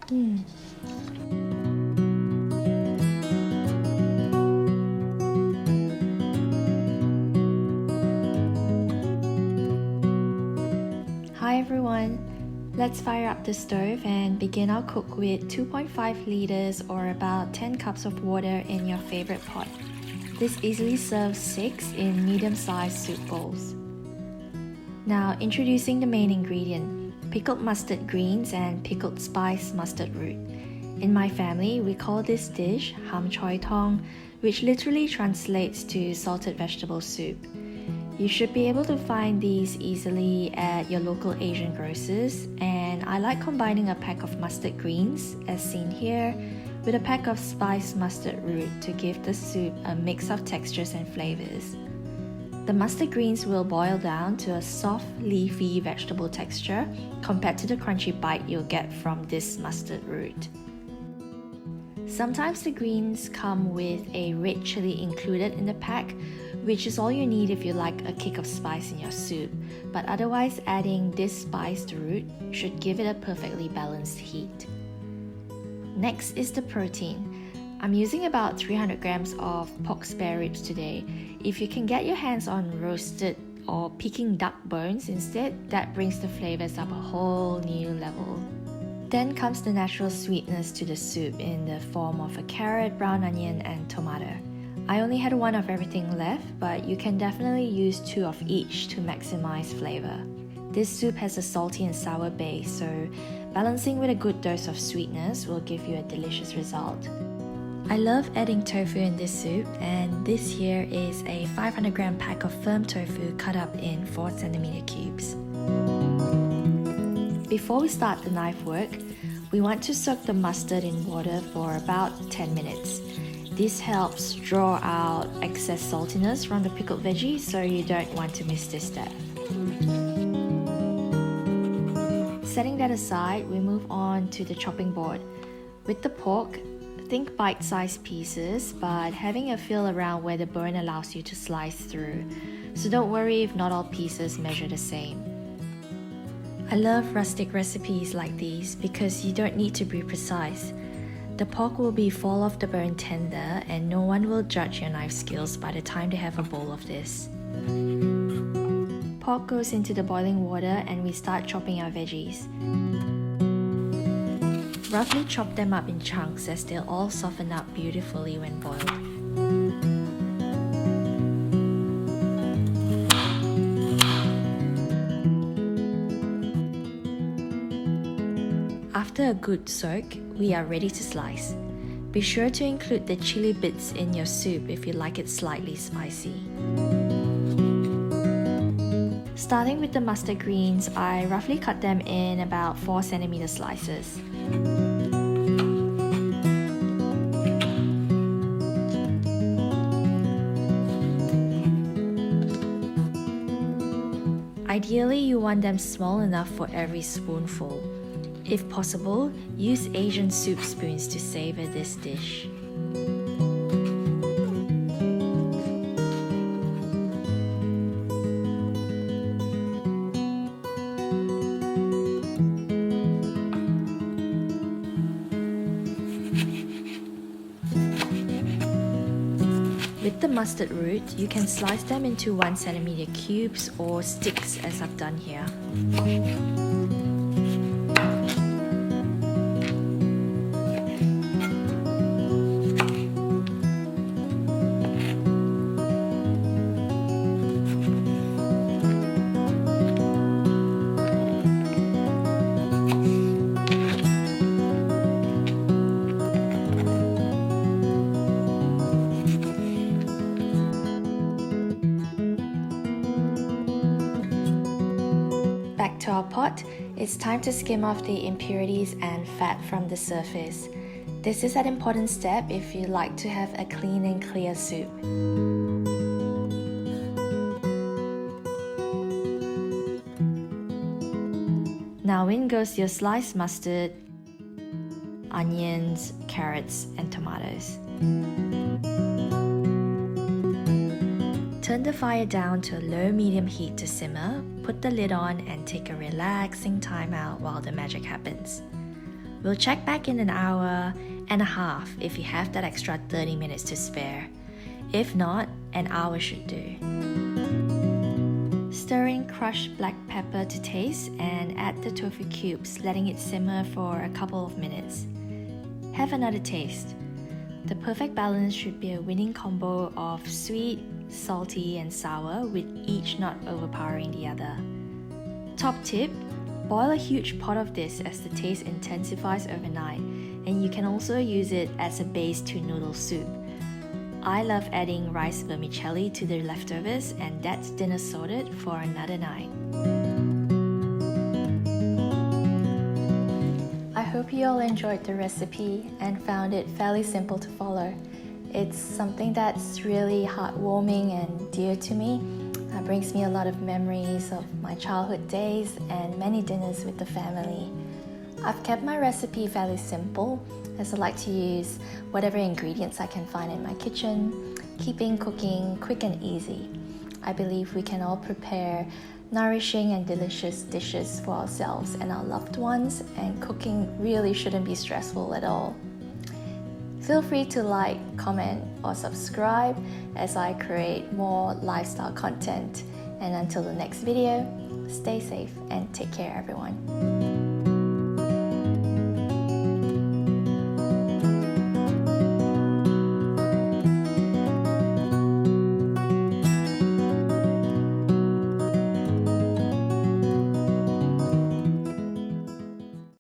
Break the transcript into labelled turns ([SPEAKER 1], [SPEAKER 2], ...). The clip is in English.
[SPEAKER 1] Hi everyone! Let's fire up the stove and begin our cook with 2.5 liters or about 10 cups of water in your favorite pot. This easily serves 6 in medium-sized soup bowls. Now introducing the main ingredient, pickled mustard greens and pickled spice mustard root. In my family, we call this dish choy tong, which literally translates to salted vegetable soup. You should be able to find these easily at your local Asian grocers, and I like combining a pack of mustard greens, as seen here, with a pack of spiced mustard root to give the soup a mix of textures and flavors. The mustard greens will boil down to a soft, leafy vegetable texture compared to the crunchy bite you'll get from this mustard root. Sometimes the greens come with a red chili included in the pack, which is all you need if you like a kick of spice in your soup, but otherwise adding this spiced root should give it a perfectly balanced heat. Next is the protein. I'm using about 300 grams of pork spare ribs today. If you can get your hands on roasted or Peking duck bones instead, that brings the flavors up a whole new level. Then comes the natural sweetness to the soup in the form of a carrot, brown onion, and tomato. I only had one of everything left, but you can definitely use 2 of each to maximize flavor. This soup has a salty and sour base, so balancing with a good dose of sweetness will give you a delicious result. I love adding tofu in this soup, and this here is a 500 gram pack of firm tofu cut up in 4 cm cubes. Before we start the knife work, we want to soak the mustard in water for about 10 minutes. This helps draw out excess saltiness from the pickled veggies, so you don't want to miss this step. Setting that aside, we move on to the chopping board. With the pork, think bite-sized pieces, but having a feel around where the bone allows you to slice through, so don't worry if not all pieces measure the same. I love rustic recipes like these because you don't need to be precise. The pork will be fall off the bone tender, and no one will judge your knife skills by the time they have a bowl of this. Pork goes into the boiling water and we start chopping our veggies. Roughly chop them up in chunks as they'll all soften up beautifully when boiled. After a good soak, we are ready to slice. Be sure to include the chili bits in your soup if you like it slightly spicy. Starting with the mustard greens, I roughly cut them in about 4 cm slices. Ideally, you want them small enough for every spoonful. If possible, use Asian soup spoons to savor this dish. With the mustard root, you can slice them into 1 cm cubes or sticks as I've done here. Back to our pot, it's time to skim off the impurities and fat from the surface. This is an important step if you like to have a clean and clear soup. Now in goes your sliced mustard, onions, carrots, and tomatoes. Turn the fire down to a low-medium heat to simmer, put the lid on and take a relaxing time out while the magic happens. We'll check back in an hour and a half if you have that extra 30 minutes to spare. If not, an hour should do. Stir in crushed black pepper to taste and add the tofu cubes, letting it simmer for a couple of minutes. Have another taste. The perfect balance should be a winning combo of sweet, salty, and sour, with each not overpowering the other. Top tip: boil a huge pot of this as the taste intensifies overnight, and you can also use it as a base to noodle soup. I love adding rice vermicelli to the leftovers, and that's dinner sorted for another night. I hope you all enjoyed the recipe and found it fairly simple to follow. It's something that's really heartwarming and dear to me. It brings me a lot of memories of my childhood days and many dinners with the family. I've kept my recipe fairly simple, as I like to use whatever ingredients I can find in my kitchen, keeping cooking quick and easy. I believe we can all prepare nourishing and delicious dishes for ourselves and our loved ones, and cooking really shouldn't be stressful at all. Feel free to like, comment, or subscribe as I create more lifestyle content. And until the next video, stay safe and take care, everyone.